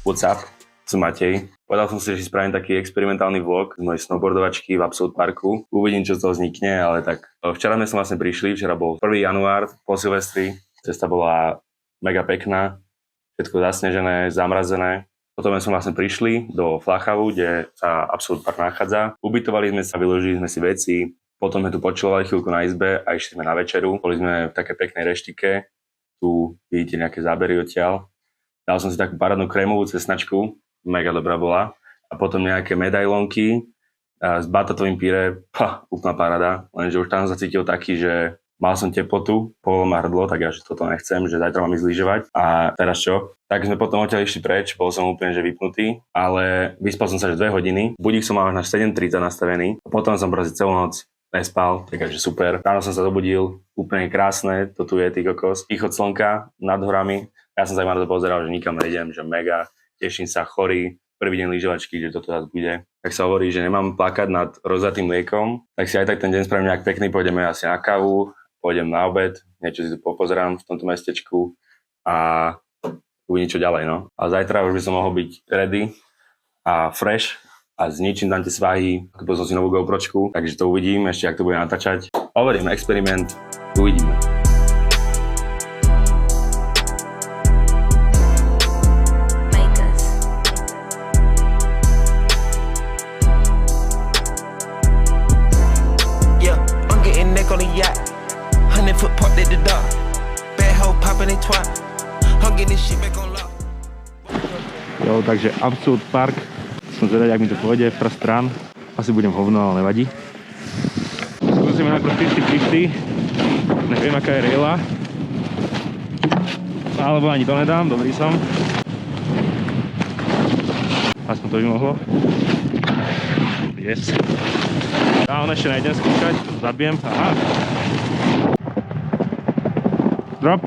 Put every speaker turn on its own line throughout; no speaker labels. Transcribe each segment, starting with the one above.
What's up? Som Matej. Povedal som si, že si spravím taký experimentálny vlog z mojej snowboardovačky v Absolute Parku. Uvidím, čo z toho vznikne, ale tak včera sme vlastne prišli, včera bol 1. január po Silvestri. Cesta bola mega pekná, všetko zasnežené, zamrazené. Potom sme vlastne prišli do Flachavu, kde sa Absolute Park nachádza. Ubytovali sme sa, vyložili sme si veci, potom sme tu počúvali chvíľku na izbe a išli sme na večeru. Boli sme v také peknej reštike, tu vidíte nejaké zábery odtiaľ. Dal som si takú parádnu krémovú cesnačku, mega dobrá bola. A potom nejaké medailonky s batatovým pyré, úplná paráda. Lenže už tam sa cítil taký, že mal som teplotu, polilo ma hrdlo, tak ja že toto nechcem, že zajtra mám ísť lyžovať. A teraz čo? Tak sme potom odtiaľ išli preč, bol som úplne že vypnutý, ale vyspal som sa že 2 hodiny. Budík som mal až na 7:30 nastavený. Potom som proste celú noc nespal, takže super. Ráno som sa zobudil, úplne krásne, to tu je, ty kokos. Východ slnka nad horami. Ja som sa na to pozeral, že nikam nejdem, že mega, teším sa, chorý. Prvý deň lyžovačky, že toto zase bude. Tak sa hovorí, že nemám plakať nad rozdatým mliekom, tak si aj tak ten deň spravím nejak pekný, pôjdeme asi na kávu, pôjdem na obed, niečo si tu popozerám v tomto mestečku a uvidím čo ďalej, no. A zajtra už by som mohol byť ready a fresh a zničím tam tie svahy, kúpil som si novú GoPročku, takže to uvidím, ešte ak to bude natáčať. Overím experiment, uvidíme.
Jo, takže Absolute Park. Som zvedať, ak mi to pôjde, first run. Asi budem hovno, ale nevadí. Skúsime najprv 50-50. Neviem, aká je raila. Alebo ani to nedám, dobrý som. Aspoň to by mohlo. Yes. Ja on ešte nejdem skúšať, zabijem. Aha. Drop.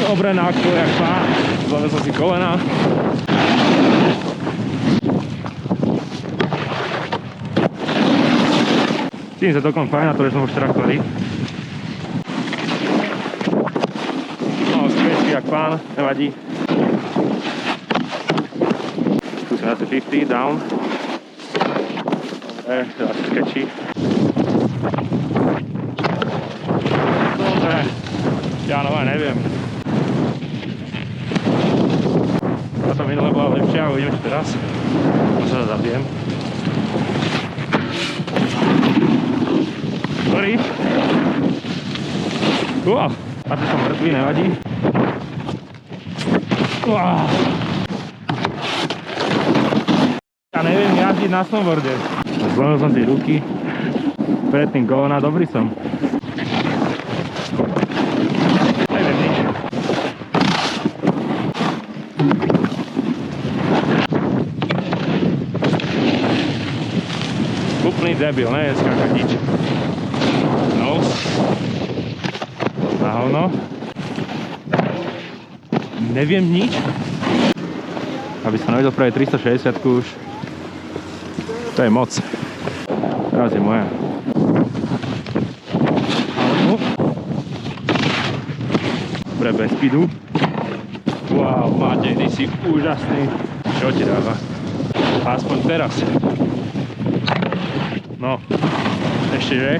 Dobre, nákol, jak pán. Zlomil som si kolena. Cítim sa dokonca fajn na to, že som už trachlený. No, späčky jak pán, nevadí. Skúsim asi 50, down. Dobre, teraz skečí. Dobre, ja no, neviem. Táto minule bola lepšia, uvidíme čo teraz. Možno sa zabijem. Sorry. A tu som mŕtvý, nevadí. Ja neviem jazdiť na snowboarde. Zlomil som si ruky. Predtým kolena, dobrý som. Úplný debil, neviem skákať nič. No. Na hovno. Neviem nič. Aby som nevedel praviť 360 už. To je moc. Teraz je moja. Dobre, bez speedu. Wow, Matej, ty si úžasný. Čo ti dáva? Aspoň teraz. No, ešte že?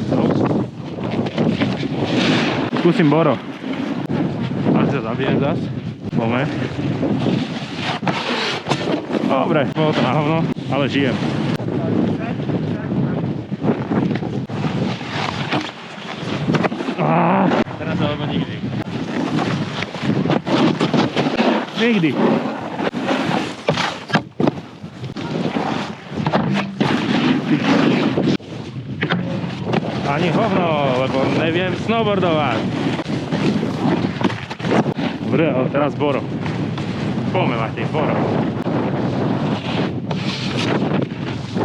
No. Skúsim Boro. Asi sa zabijem zas. Moment. Dobre, bolo to na hovno, ale žijem. Teraz alebo nikdy. Nikdy. Ani hovno, lebo neviem snowboardovať. Dobre, ale teraz Boro. Poďme, Matej, Boro.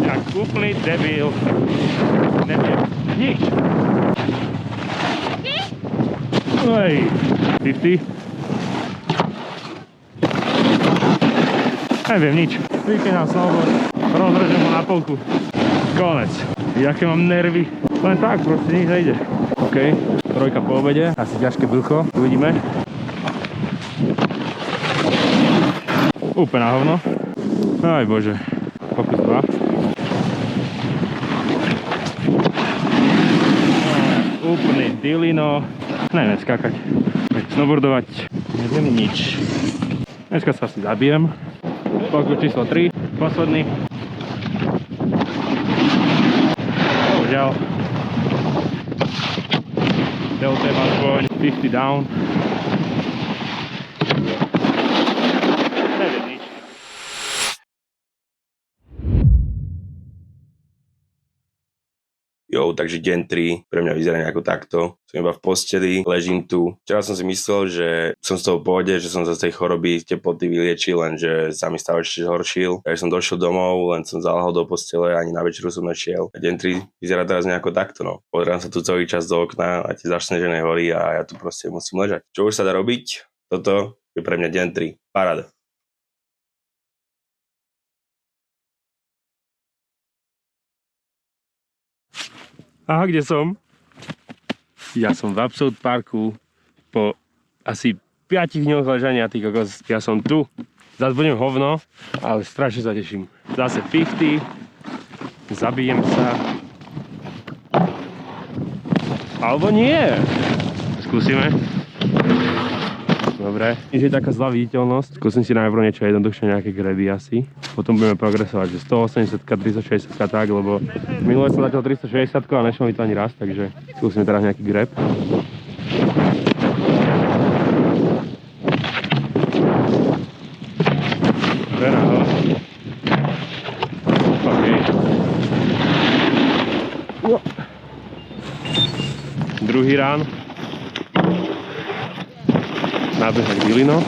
Jak úplný debil. Neviem nič. Oj, 50. Neviem nič. Vypínam snowboard, rozrežem ho na polku. Konec. Jaké mám nervy. Len tak, proste nič nejde. OK, Trojka po obede, asi ťažké brucho, uvidíme. Úplne na hovno. Aj bože, pokus 2. Úplný dilino. Neviem skákať, snowboardovať, neviem nič. Dneska sa asi zabijem. Pokus číslo 3, posledný. Bohužiaľ. Delta aspoň 50 down. Neviem nič.
Jo, takže deň 3 pre mňa vyzerá nejako takto. Som iba v posteli, ležím tu. Včera som si myslel, že som z toho v pohode, že som sa z tej choroby teploty vyliečil, lenže sa mi stav ešte zhoršil. Takže som došiel domov, len som zalahol do postele, ani na večeru som nešiel. A deň 3 vyzerá teraz nejako takto, no. Pozerám sa tu celý čas do okna a tie zasnežené hory a ja tu proste musím ležať. Čo už sa dá robiť? Toto je pre mňa deň 3. Paráda.
Aha, kde som? Ja som v Absolute Parku po asi 5 dňoch ležania, ty kokos. Ja som tu. Zas budem hovno, ale strašne sa teším. Zase 50, zabijem sa. Alebo nie. Skúsime. Dobre. Keď je taká zlá viditeľnosť, skúsim si najprv niečo jednoduchšie, nejaké greby asi. Potom budeme progresovať, že 180, 360 tak, lebo minule som začal 360 a nešlo mi to ani raz, takže skúsime teraz nejaký greb. Dobre, nahod. OK. Druhý rán. Nábehať bylino.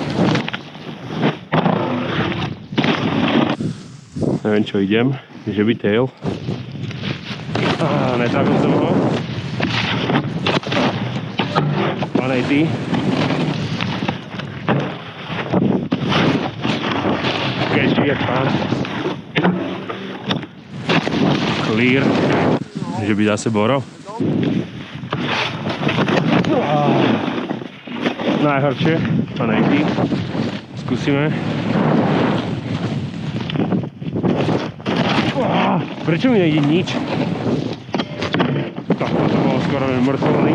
Neviem čo idem, že by tail. Netrafil som ho. 180. Catchy jak pán. Clear. Že by zase boro. Najhoršie, 180. Skúsime. Prečo mi nejde nič? Tak to bolo skoro mŕtvolný.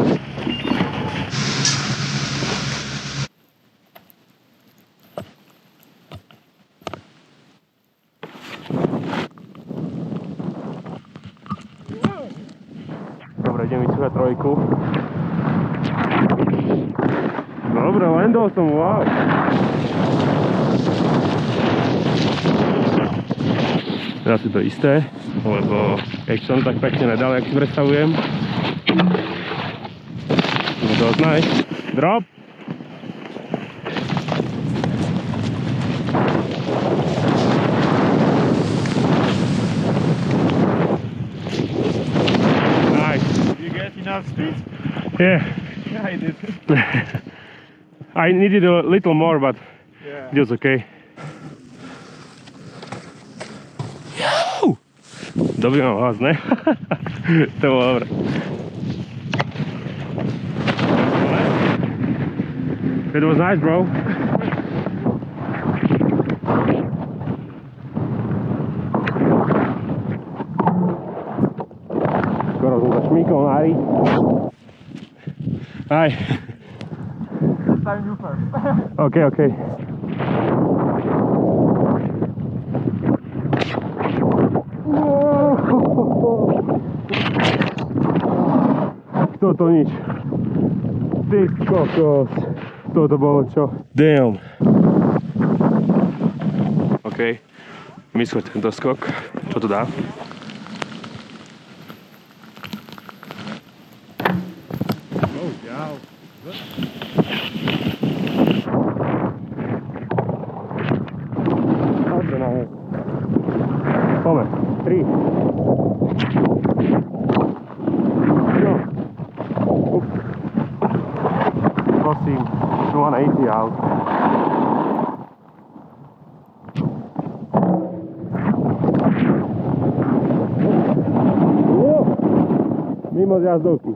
Dobre, idem vycúvať trojku. Dobre, landol som, wow. Teraz je to isté, lebo keď som tak pekne nedal, jak si predstavujem. No to znaj. Drop! Nice.
You get enough speed?
Yeah.
Yeah, I did.
I needed a little more, but
Yeah.
it was okay. Dobrý mám hlas, ne? To bolo dobré. It was nice, bro. Skoro som sa šmíkol na hry. Aj.
This time you first.
Okay, okay. Toto nič. Ty kokos. Toto bolo čo? Damn. OK. Myslím tento skok. Čo to dá? Oh, wow. Dobre, náhle. Pome. 3. No. Prosím, 180 out. Mimo zjazdovky.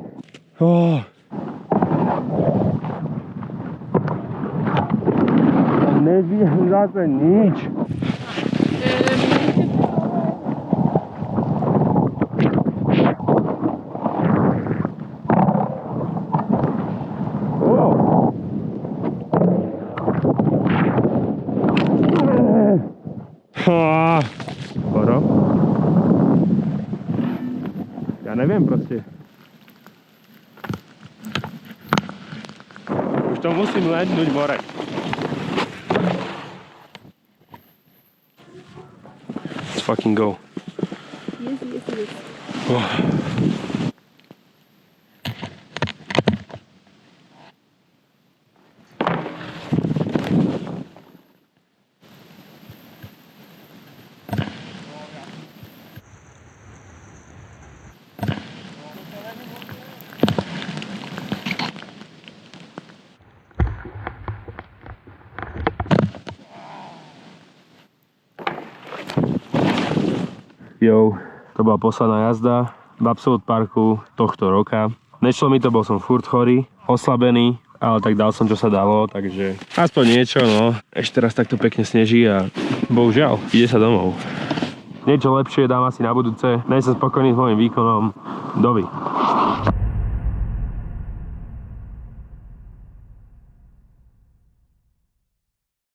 Nevijem zase nič. Skoro. Ja neviem proste. Už to musím lednúť more. Let's fucking go.
Yes.
Oh. Jo, to bola posledná jazda v Absolute Parku tohto roka. Nešlo mi to, bol som furt chorý, oslabený, ale tak dal som čo sa dalo, takže aspoň niečo, no. Ešte raz takto pekne sneží a bohužiaľ, ide sa domov. Niečo lepšie dám asi na budúce, nej som spokojný s môjim výkonom, dovi.